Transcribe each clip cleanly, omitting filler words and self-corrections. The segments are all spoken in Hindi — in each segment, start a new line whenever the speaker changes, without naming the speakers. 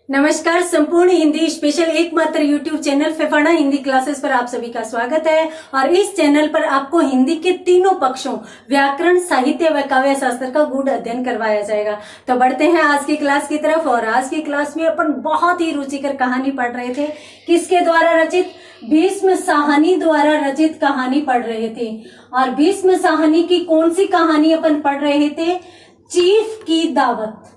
नमस्कार। संपूर्ण हिंदी स्पेशल एकमात्र YouTube channel Phephana Hindi classes पर आप सभी का स्वागत है। और इस चैनल पर आपको हिंदी के तीनों पक्षों व्याकरण, साहित्य व काव्य शास्त्र का गूढ़ अध्ययन करवाया जाएगा। तो बढ़ते हैं आज की क्लास की तरफ। और आज की क्लास में अपन बहुत ही रुचिकर कहानी पढ़ रहे थे। किसके द्वारा रचित? भीष्म साहनी द्वारा रचित कहानी पढ़ रहे थे। और भीष्म साहनी की कौन सी कहानी अपन पढ़ रहे थे? चीफ की दावत।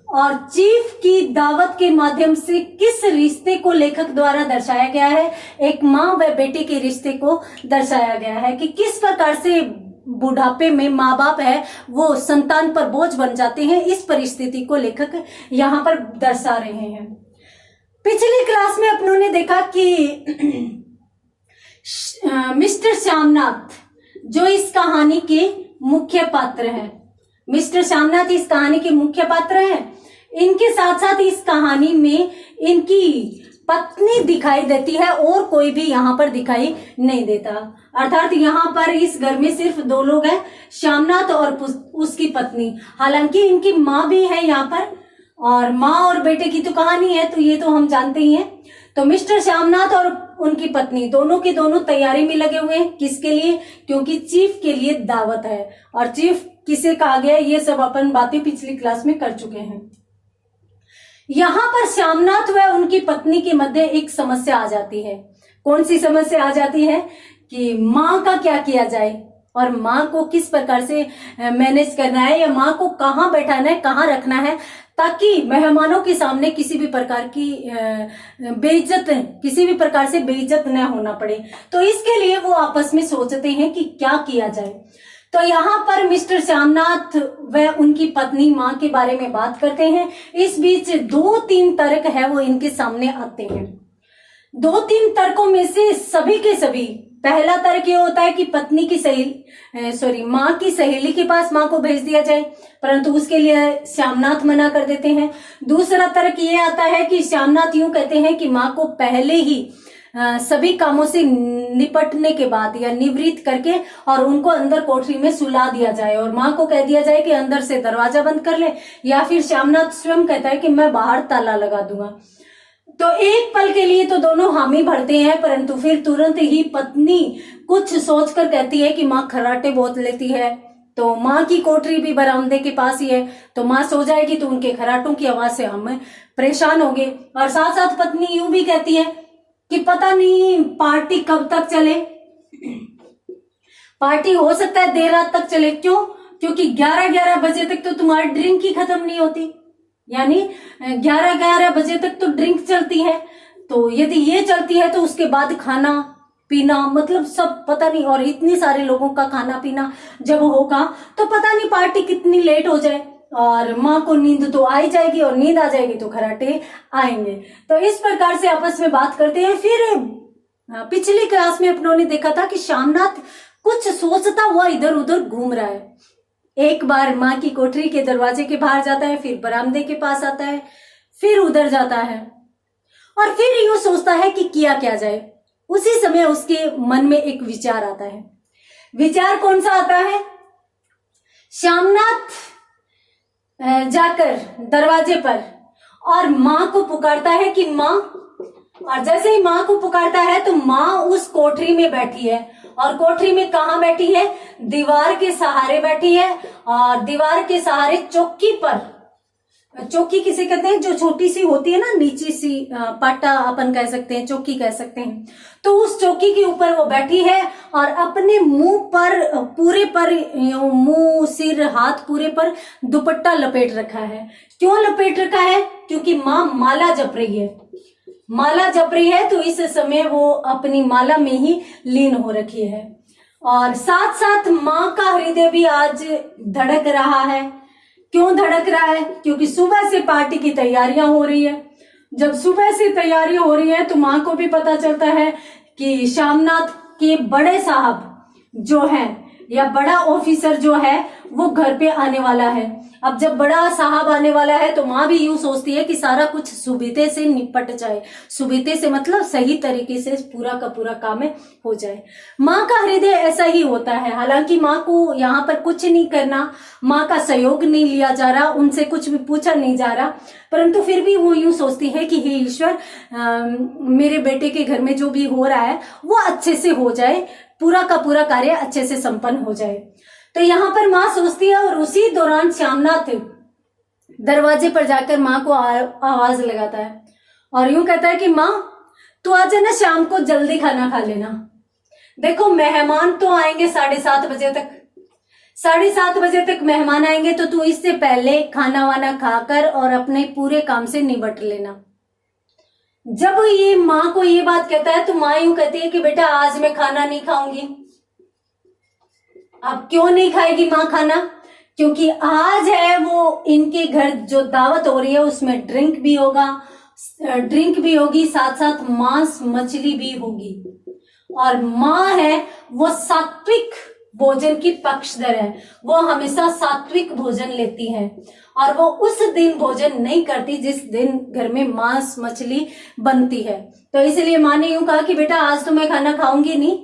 और चीफ की दावत के माध्यम से किस रिश्ते को लेखक द्वारा दर्शाया गया है? एक माँ व बेटे के रिश्ते को दर्शाया गया है कि किस प्रकार से बुढ़ापे में माँ बाप है वो संतान पर बोझ बन जाते हैं। इस परिस्थिति को लेखक यहाँ पर दर्शा रहे हैं। पिछली क्लास में अपनों ने देखा कि मिस्टर श्यामनाथ जो इस कहानी के मुख्य पात्र हैं, मिस्टर श्यामनाथ इस कहानी के मुख्य पात्र हैं। इनके साथ साथ इस कहानी में इनकी पत्नी दिखाई देती है और कोई भी यहाँ पर दिखाई नहीं देता। अर्थात यहाँ पर इस घर में सिर्फ दो लोग हैं, श्यामनाथ और उसकी पत्नी। हालांकि इनकी माँ भी है यहाँ पर, और माँ और बेटे की तो कहानी है तो ये तो हम जानते ही हैं। तो मिस्टर श्यामनाथ और उनकी पत्नी दोनों के दोनों तैयारी में लगे हुए हैं। किसके लिए? क्योंकि चीफ के लिए दावत है। और चीफ किसे कहा गया ये सब अपन बातें पिछली क्लास में कर चुके हैं। यहाँ पर श्यामनाथ व उनकी पत्नी के मध्य एक समस्या आ जाती है। कौन सी समस्या आ जाती है? कि माँ का क्या किया जाए और माँ को किस प्रकार से मैनेज करना है, या माँ को कहाँ बैठाना है, कहाँ रखना है, ताकि मेहमानों के सामने किसी भी प्रकार की किसी भी प्रकार से बेइज्जत न होना पड़े। तो इसके लिए वो आपस में सोचते हैं कि क्या किया जाए। तो यहाँ पर मिस्टर श्यामनाथ व उनकी पत्नी माँ के बारे में बात करते हैं। इस बीच दो तीन तर्क है वो इनके सामने आते हैं। दो तीन तर्कों में से सभी के सभी, पहला तर्क ये होता है कि पत्नी की माँ की सहेली के पास माँ को भेज दिया जाए, परंतु उसके लिए श्यामनाथ मना कर देते हैं। दूसरा तर्क ये आता है कि श्यामनाथ यूं कहते हैं कि माँ को पहले ही सभी कामों से निपटने के बाद या निवृत्त करके और उनको अंदर कोठरी में सुला दिया जाए, और माँ को कह दिया जाए कि अंदर से दरवाजा बंद कर ले, या फिर श्यामनाथ स्वयं कहता है कि मैं बाहर ताला लगा दूंगा। तो एक पल के लिए तो दोनों हामी भरते हैं, परंतु फिर तुरंत ही पत्नी कुछ सोचकर कहती है कि माँ खर्राटे बहुत लेती है, तो माँ की कोठरी भी बरामदे के पास ही है, तो माँ सो जाएगी तो उनके खर्राटों की आवाज से हम परेशान होंगे। और साथ साथ पत्नी यूं भी कहती है कि पता नहीं पार्टी कब तक चले, पार्टी हो सकता है देर रात तक चले। क्यों? क्योंकि 11-11 बजे तक तो तुम्हारी ड्रिंक ही खत्म नहीं होती, यानी 11-11 बजे तक तो ड्रिंक चलती है। तो यदि ये चलती है तो उसके बाद खाना पीना, मतलब सब पता नहीं, और इतने सारे लोगों का खाना पीना जब होगा तो पता नहीं पार्टी कितनी लेट हो जाए, और माँ को नींद तो आ ही जाएगी, और नींद आ जाएगी तो खर्राटे आएंगे। तो इस प्रकार से आपस में बात करते हैं। फिर पिछली क्लास में अपनों ने देखा था कि श्यामनाथ कुछ सोचता हुआ इधर उधर घूम रहा है। एक बार माँ की कोठरी के दरवाजे के बाहर जाता है, फिर बरामदे के पास आता है, फिर उधर जाता है, और फिर यूं सोचता है कि किया क्या जाए। उसी समय उसके मन में एक विचार आता है। विचार कौन सा आता है? श्यामनाथ जाकर दरवाजे पर और माँ को पुकारता है कि माँ, और जैसे ही माँ को पुकारता है तो माँ उस कोठरी में बैठी है। और कोठरी में कहाँ बैठी है? दीवार के सहारे बैठी है, और दीवार के सहारे चौकी पर, चौकी किसे कहते हैं? जो छोटी सी होती है ना, नीची सी पाटा अपन कह सकते हैं, चौकी कह सकते हैं। तो उस चौकी के ऊपर वो बैठी है और अपने मुंह पर पूरे पर, मुंह सिर हाथ पूरे पर दुपट्टा लपेट रखा है। क्यों लपेट रखा है? क्योंकि माँ माला जप रही है। माला जप रही है तो इस समय वो अपनी माला में ही लीन हो रखी है। और साथ साथ माँ का हृदय भी आज धड़क रहा है। क्यों धड़क रहा है? क्योंकि सुबह से पार्टी की तैयारियां हो रही है। जब सुबह से तैयारी हो रही है तो माँ को भी पता चलता है कि श्यामनाथ के बड़े साहब जो हैं, या बड़ा ऑफिसर जो है, वो घर पे आने वाला है। अब जब बड़ा साहब आने वाला है तो माँ भी यूं सोचती है कि सारा कुछ सुविधे से निपट जाए, सुविधे से मतलब सही तरीके से पूरा का पूरा काम हो जाए। माँ का हृदय ऐसा ही होता है। हालांकि माँ को यहाँ पर कुछ नहीं करना, माँ का सहयोग नहीं लिया जा रहा, उनसे कुछ भी पूछा नहीं जा रहा, परंतु फिर भी वो यूं सोचती है कि हे ईश्वर, मेरे बेटे के घर में जो भी हो रहा है वो अच्छे से हो जाए, पूरा का पूरा कार्य अच्छे से संपन्न हो जाए। तो यहाँ पर माँ सोचती है और उसी दौरान श्यामनाथ दरवाजे पर जाकर माँ को आवाज लगाता है और यूं कहता है कि माँ, तू आज ना शाम को जल्दी खाना खा लेना। देखो मेहमान तो आएंगे 7:30 बजे तक, 7:30 बजे तक मेहमान आएंगे, तो तू इससे पहले खाना वाना खाकर और अपने पूरे काम से निबट लेना। जब ये माँ को ये बात कहता है तो माँ यूं कहती है कि बेटा आज मैं खाना नहीं खाऊंगी। अब क्यों नहीं खाएगी माँ खाना? क्योंकि आज है वो इनके घर जो दावत हो रही है उसमें ड्रिंक भी होगा, ड्रिंक भी होगी, साथ साथ मांस मछली भी होगी। और माँ है वो सात्विक भोजन की पक्षधर है, वो हमेशा सात्विक भोजन लेती है और वो उस दिन भोजन नहीं करती जिस दिन घर में मांस मछली बनती है। तो इसलिए माँ ने यूं कहा कि बेटा आज तो मैं खाना खाऊंगी नहीं,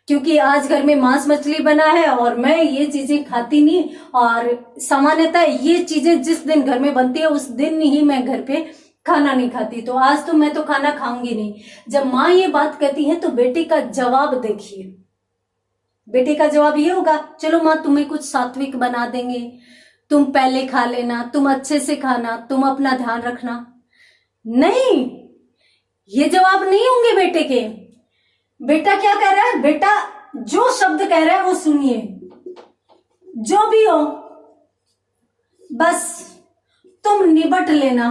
क्योंकि आज घर में मांस मछली बना है और मैं ये चीजें खाती नहीं, और सामान्यतः ये चीजें जिस दिन घर में बनती है उस दिन ही मैं घर पे खाना नहीं खाती, तो आज तो मैं तो खाना खाऊंगी नहीं। जब माँ ये बात कहती है तो बेटे का जवाब देखिए। बेटे का जवाब ये होगा, चलो माँ तुम्हें कुछ सात्विक बना देंगे, तुम पहले खा लेना, तुम अच्छे से खाना, तुम अपना ध्यान रखना। नहीं, ये जवाब नहीं होंगे बेटे के। बेटा क्या कह रहा है? बेटा जो शब्द कह रहा है वो सुनिए, जो भी हो बस तुम निबट लेना।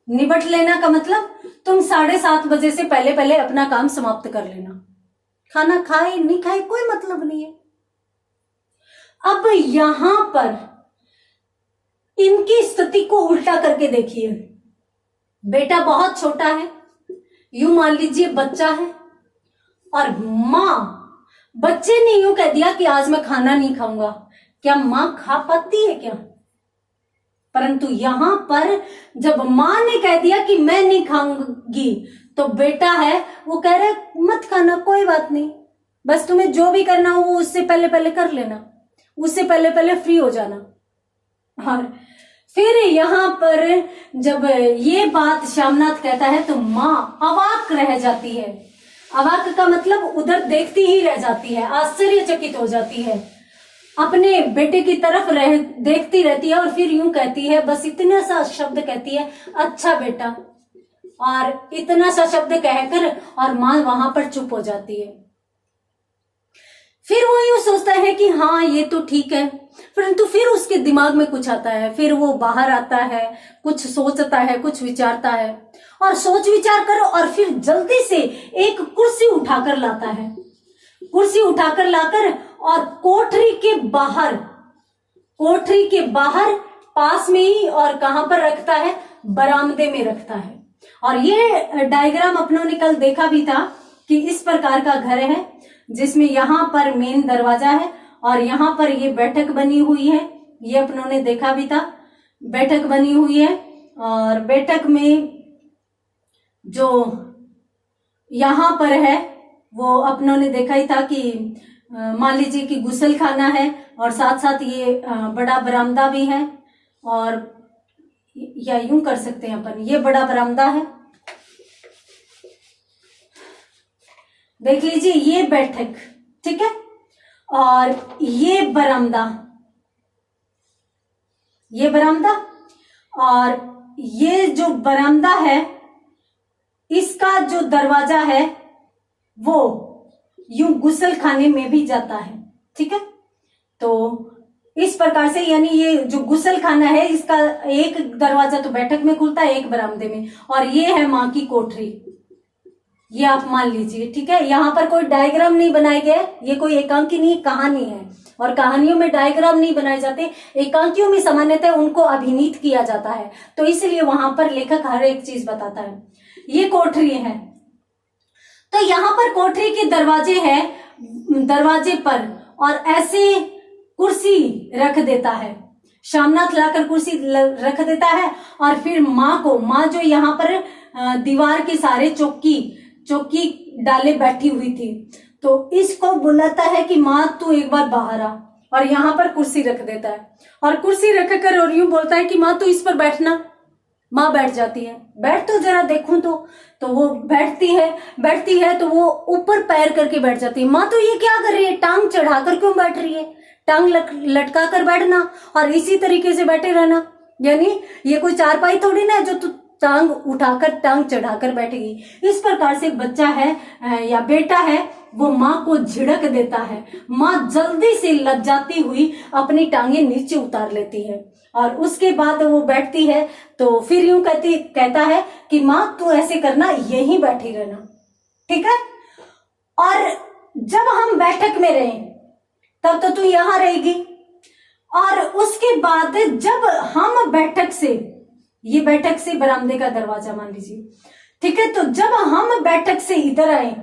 निबट लेना का मतलब तुम 7:30 बजे से पहले पहले अपना काम समाप्त कर लेना। खाना खाए नहीं खाए कोई मतलब नहीं है। अब यहां पर इनकी स्थिति को उल्टा करके देखिए। बेटा बहुत छोटा है, यूं मान लीजिए बच्चा है, और मां, बच्चे ने यूं कह दिया कि आज मैं खाना नहीं खाऊंगा। क्या मां खा पाती है क्या? परंतु यहां पर जब मां ने कह दिया कि मैं नहीं खाऊंगी, तो बेटा है वो कह रहा है मत खाना, कोई बात नहीं, बस तुम्हें जो भी करना हो वो उससे पहले पहले कर लेना, उससे पहले पहले फ्री हो जाना। और फिर यहां पर जब ये बात श्यामनाथ कहता है तो मां अवाक रह जाती है। अवाक का मतलब उधर देखती ही रह जाती है, आश्चर्यचकित हो जाती है, अपने बेटे की तरफ देखती रहती है और फिर यूं कहती है, बस इतना सा शब्द कहती है, अच्छा बेटा, और इतना सा शब्द कहकर और मां वहां पर चुप हो जाती है। फिर वो यूं सोचता है कि हाँ ये तो ठीक है, परंतु फिर उसके दिमाग में कुछ आता है, फिर वो बाहर आता है, कुछ सोचता है, कुछ विचारता है, और सोच विचार कर और फिर जल्दी से एक कुर्सी उठाकर लाता है। कुर्सी उठाकर लाकर और कोठरी के बाहर पास में ही, और कहां पर रखता है? बरामदे में रखता है। और ये डायग्राम अपनों ने कल देखा भी था कि इस प्रकार का घर है जिसमें यहाँ पर मेन दरवाजा है और यहाँ पर ये बैठक बनी हुई है, ये अपनों ने देखा भी था, बैठक बनी हुई है। और बैठक में जो यहाँ पर है वो अपनों ने देखा ही था कि मान लीजिए कि गुसल खाना है और साथ साथ ये बड़ा बरामदा भी है, और या यूं कर सकते हैं अपन, ये बड़ा बरामदा है, देख लीजिए, ये बैठक, ठीक है, और ये बरामदा, और ये जो बरामदा है इसका जो दरवाजा है वो यूं गुसल खाने में भी जाता है, ठीक है। तो इस प्रकार से, यानी ये जो गुसल खाना है इसका एक दरवाजा तो बैठक में खुलता है, एक बरामदे में, और ये है माँ की कोठरी, ये आप मान लीजिए, ठीक है। यहाँ पर कोई डायग्राम नहीं बनाए गए, ये कोई एकांकी कहानी है, और कहानियों में डायग्राम नहीं बनाए जाते, एकांकियों में सामान्यतः उनको अभिनीत किया जाता है, तो इसलिए वहां पर लेखक हर एक चीज बताता है। ये कोठरी है, तो यहाँ पर कोठरी के दरवाजे पर, और ऐसे कुर्सी रख देता है। श्यामनाथ लाकर कुर्सी रख देता है और फिर माँ जो यहाँ पर दीवार के सारे चौकी डाले बैठी हुई थी, तो इसको बुलाता है कि माँ तू एक बार बाहर आ, और यहाँ पर कुर्सी रख देता है और कुर्सी रख कर और यूं बोलता है कि माँ तू इस पर बैठना। माँ बैठ जाती है। बैठ तो जरा देखूं तो वो बैठती है तो वो ऊपर पैर करके बैठ जाती है। माँ तो ये क्या कर रही है, टांग चढ़ाकर क्यों बैठ रही है, टांग लटका कर बैठना और इसी तरीके से बैठे रहना। यानी ये कोई चारपाई थोड़ी ना है जो तू टांग उठाकर टांग चढ़ाकर बैठेगी। इस प्रकार से बच्चा है या बेटा है वो माँ को झिड़क देता है। माँ जल्दी से लज्जाती हुई अपनी टांगे नीचे उतार लेती है और उसके बाद वो बैठती है तो फिर यूं कहता है कि माँ तू ऐसे करना, यहीं बैठी रहना, ठीक है। और जब हम बैठक में रहें तब तो तू यहां रहेगी, और उसके बाद जब हम बैठक से बरामदे का दरवाजा मान लीजिए, ठीक है, तो जब हम बैठक से इधर आए,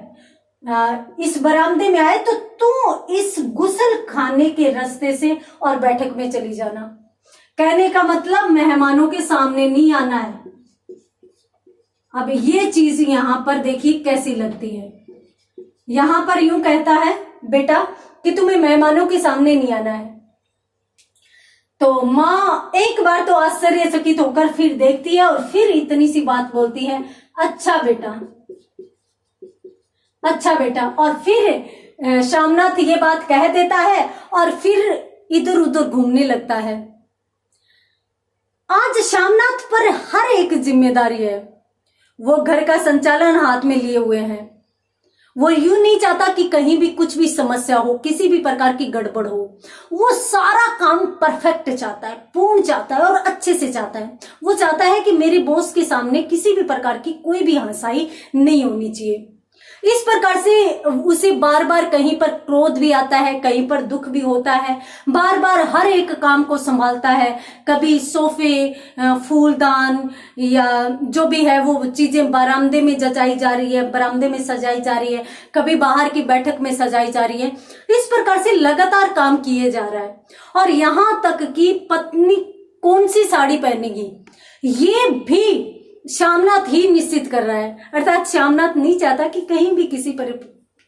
इस बरामदे में आए, तो तू इस गुसल खाने के रास्ते से और बैठक में चली जाना। कहने का मतलब मेहमानों के सामने नहीं आना है। अब ये चीज यहां पर देखिए कैसी लगती है। यहां पर यूं कहता है बेटा कि तुम्हें मेहमानों के सामने नहीं आना है। तो माँ एक बार तो आश्चर्यचकित होकर फिर देखती है और फिर इतनी सी बात बोलती है, अच्छा बेटा। और फिर श्यामनाथ ये बात कह देता है और फिर इधर उधर घूमने लगता है। आज श्यामनाथ पर हर एक जिम्मेदारी है। वो घर का संचालन हाथ में लिए हुए हैं। वो यूं नहीं चाहता कि कहीं भी कुछ भी समस्या हो, किसी भी प्रकार की गड़बड़ हो। वो सारा काम परफेक्ट चाहता है, पूर्ण चाहता है और अच्छे से चाहता है। वो चाहता है कि मेरे बॉस के सामने किसी भी प्रकार की कोई भी हंसाई नहीं होनी चाहिए। इस प्रकार से उसे बार बार कहीं पर क्रोध भी आता है, कहीं पर दुख भी होता है। बार बार हर एक काम को संभालता है। कभी सोफे, फूलदान या जो भी है वो चीजें बरामदे में जचाई जा रही है, बरामदे में सजाई जा रही है, कभी बाहर की बैठक में सजाई जा रही है। इस प्रकार से लगातार काम किए जा रहा है। और यहां तक कि पत्नी कौन सी साड़ी पहनेगी ये भी श्यामनाथ ही निश्चित कर रहा है। अर्थात श्यामनाथ नहीं चाहता कि कहीं भी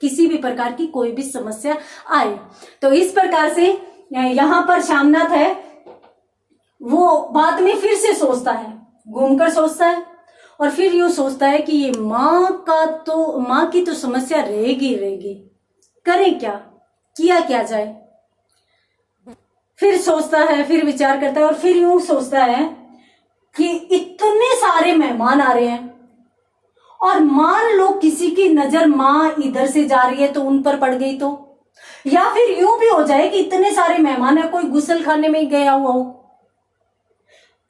किसी भी प्रकार की कोई भी समस्या आए। तो इस प्रकार से यहां पर श्यामनाथ है वो बाद में फिर से सोचता है, घूमकर सोचता है और फिर यूं सोचता है कि ये माँ की तो समस्या रहेगी, करें क्या, किया क्या जाए। फिर सोचता है, फिर विचार करता है और फिर यूं सोचता है कि इतने सारे मेहमान आ रहे हैं और मान लो किसी की नजर माँ इधर से जा रही है तो उन पर पड़ गई तो, या फिर यूं भी हो जाए कि इतने सारे मेहमान है, कोई गुसल खाने में गया हुआ हो,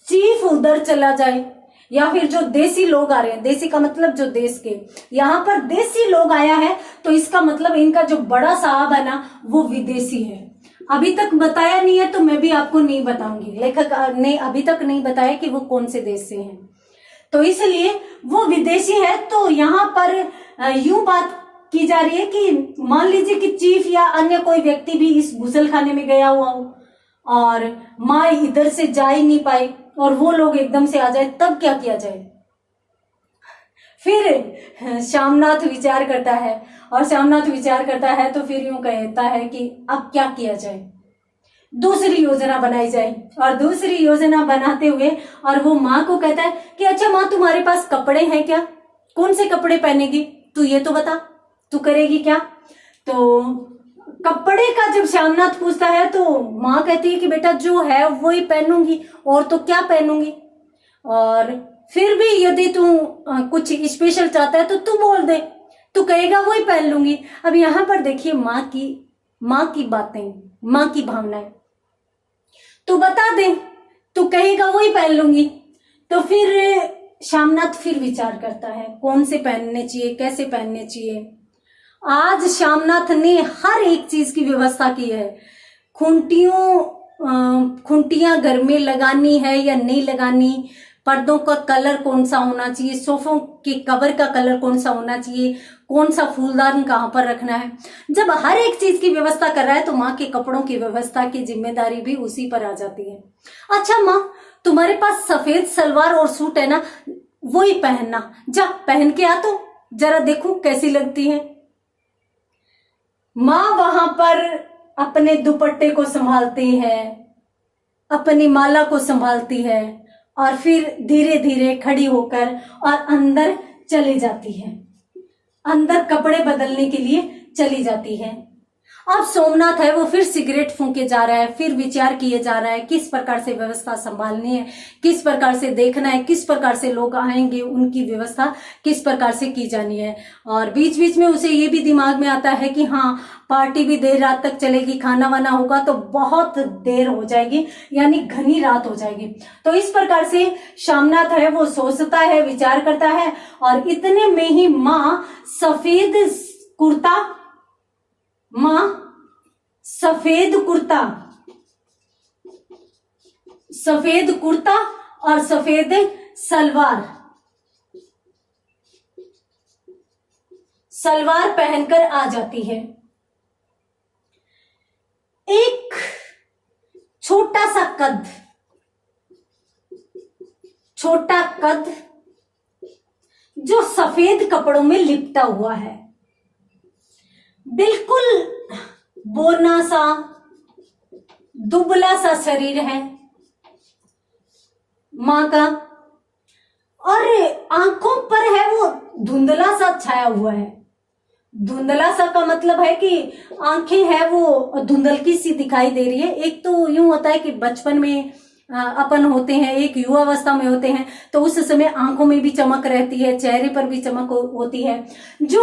चीफ उधर चला जाए, या फिर जो देसी लोग आ रहे हैं, देसी का मतलब जो देश के, यहाँ पर देसी लोग आया है तो इसका मतलब इनका जो बड़ा साहब है ना वो विदेशी है। अभी तक बताया नहीं है तो मैं भी आपको नहीं बताऊंगी, लेखक ने अभी तक नहीं बताया कि वो कौन से देश से हैं, तो इसलिए वो विदेशी है। तो यहाँ पर यूं बात की जा रही है कि मान लीजिए कि चीफ या अन्य कोई व्यक्ति भी इस गुसल खाने में गया हुआ हो और माँ इधर से जा ही नहीं पाए और वो लोग एकदम से आ जाए, तब क्या किया जाए। फिर श्यामनाथ विचार करता है और श्यामनाथ विचार करता है तो फिर यूं कहता है कि अब क्या किया जाए, दूसरी योजना बनाई जाए। और दूसरी योजना बनाते हुए और वो माँ को कहता है कि अच्छा माँ तुम्हारे पास कपड़े हैं क्या, कौन से कपड़े पहनेगी तू, ये तो बता, तू करेगी क्या। तो कपड़े का जब श्यामनाथ पूछता है तो माँ कहती है कि बेटा जो है वो ही पहनूंगी, और तो क्या पहनूंगी, और फिर भी यदि तू कुछ स्पेशल चाहता है तो तू बोल दे, तू कहेगा वही पहन लूंगी। अब यहाँ पर देखिए माँ की बातें, माँ की भावनाएं, तू बता दे, तू कहेगा वही पहन लूंगी। तो फिर श्यामनाथ फिर विचार करता है कौन से पहनने चाहिए, कैसे पहनने चाहिए। आज श्यामनाथ ने हर एक चीज की व्यवस्था की है। खुंटियां घर में लगानी है या नहीं लगानी, पर्दों का कलर कौन सा होना चाहिए, सोफों के कवर का कलर कौन सा होना चाहिए, कौन सा फूलदान कहाँ पर रखना है। जब हर एक चीज की व्यवस्था कर रहा है तो माँ के कपड़ों की व्यवस्था की जिम्मेदारी भी उसी पर आ जाती है। अच्छा माँ, तुम्हारे पास सफेद सलवार और सूट है ना, वो ही पहनना, जा पहन के आ तो जरा देखूं कैसी लगती है। माँ वहां पर अपने दुपट्टे को संभालती है, अपनी माला को संभालती है और फिर धीरे धीरे खड़ी होकर और अंदर चली जाती है, अंदर कपड़े बदलने के लिए चली जाती है। अब सोमनाथ है वो फिर सिगरेट फूंके जा रहा है, फिर विचार किए जा रहा है किस प्रकार से व्यवस्था संभालनी है, किस प्रकार से देखना है, किस प्रकार से लोग आएंगे, उनकी व्यवस्था किस प्रकार से की जानी है। और बीच बीच में उसे ये भी दिमाग में आता है कि हाँ, पार्टी भी देर रात तक चलेगी, खाना वाना होगा तो बहुत देर हो जाएगी, यानी घनी रात हो जाएगी। तो इस प्रकार से शामनाथ है वो सोचता है, विचार करता है और इतने में ही माँ सफेद कुर्ता और सफेद सलवार पहनकर आ जाती है। एक छोटा कद जो सफेद कपड़ों में लिपटा हुआ है, बिल्कुल बोना सा दुबला सा शरीर है माँ का, और आंखों पर है वो धुंधला सा छाया हुआ है। धुंधला सा का मतलब है कि आंखें है वो धुंधलकी सी दिखाई दे रही है। एक तो यूं होता है कि बचपन में अपन होते हैं, एक युवावस्था में होते हैं, तो उस समय आंखों में भी चमक रहती है, चेहरे पर भी चमक होती है। जो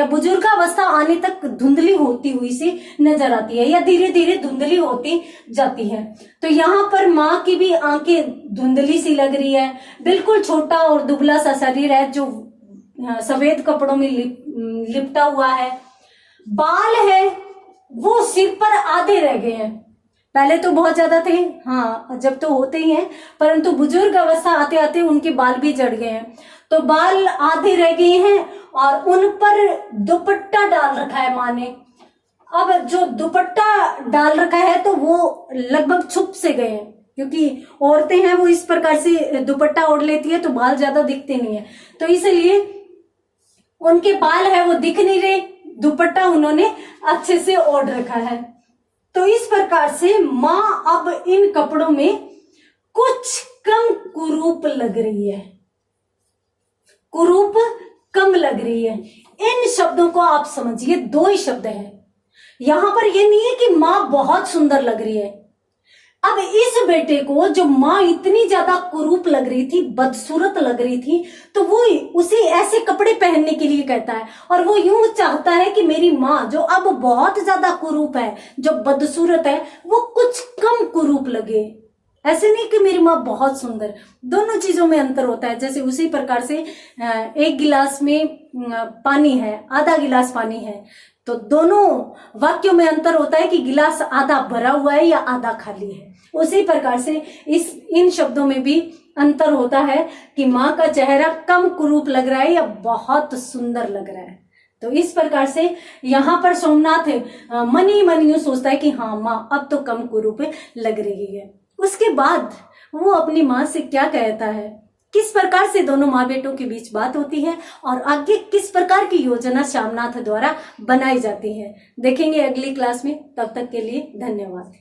बुजुर्गावस्था आने तक धुंधली होती हुई सी नजर आती है या धीरे धीरे धुंधली होती जाती है। तो यहाँ पर माँ की भी आंखें धुंधली सी लग रही है, बिल्कुल छोटा और दुबला सा शरीर है जो सफेद कपड़ों में लिपटा हुआ है। बाल है वो सिर पर आधे रह गए हैं, पहले तो बहुत ज्यादा थे, हाँ जब तो होते ही हैं, परंतु बुजुर्ग अवस्था आते आते उनके बाल भी झड़ गए हैं। तो बाल आधे रह गए हैं और उन पर दुपट्टा डाल रखा है माँ ने। अब जो दुपट्टा डाल रखा है तो वो लगभग छुप से गए हैं, क्योंकि औरतें हैं वो इस प्रकार से दुपट्टा ओढ़ लेती है तो बाल ज्यादा दिखते नहीं है, तो इसलिए उनके बाल है वो दिख नहीं रहे, दुपट्टा उन्होंने अच्छे से ओढ़ रखा है। तो इस प्रकार से माँ अब इन कपड़ों में कुछ कम कुरूप लग रही है, कुरूप कम लग रही है। इन शब्दों को आप समझिए, दो ही शब्द हैं यहां पर। ये नहीं है कि माँ बहुत सुंदर लग रही है। अब इस बेटे को जो माँ इतनी ज्यादा कुरूप लग रही थी, बदसूरत लग रही थी, तो वो उसे ऐसे कपड़े पहनने के लिए कहता है और वो यूं चाहता है कि मेरी माँ जो अब बहुत ज्यादा कुरूप है, जो बदसूरत है, वो कुछ कम कुरूप लगे। ऐसे नहीं कि मेरी माँ बहुत सुंदर, दोनों चीजों में अंतर होता है। जैसे उसी प्रकार से एक गिलास में पानी है, आधा गिलास पानी है, तो दोनों वाक्यों में अंतर होता है कि गिलास आधा भरा हुआ है या आधा खाली है। उसी प्रकार से इन शब्दों में भी अंतर होता है कि माँ का चेहरा कम कुरूप लग रहा है या बहुत सुंदर लग रहा है। तो इस प्रकार से यहाँ पर सोमनाथ मन ही मन यूं सोचता है कि हाँ माँ अब तो कम कुरूप लग रही है। उसके बाद वो अपनी माँ से क्या कहता है, किस प्रकार से दोनों माँ बेटों के बीच बात होती है और आगे किस प्रकार की योजना शामनाथ द्वारा बनाई जाती है, देखेंगे अगली क्लास में। तब तक के लिए धन्यवाद।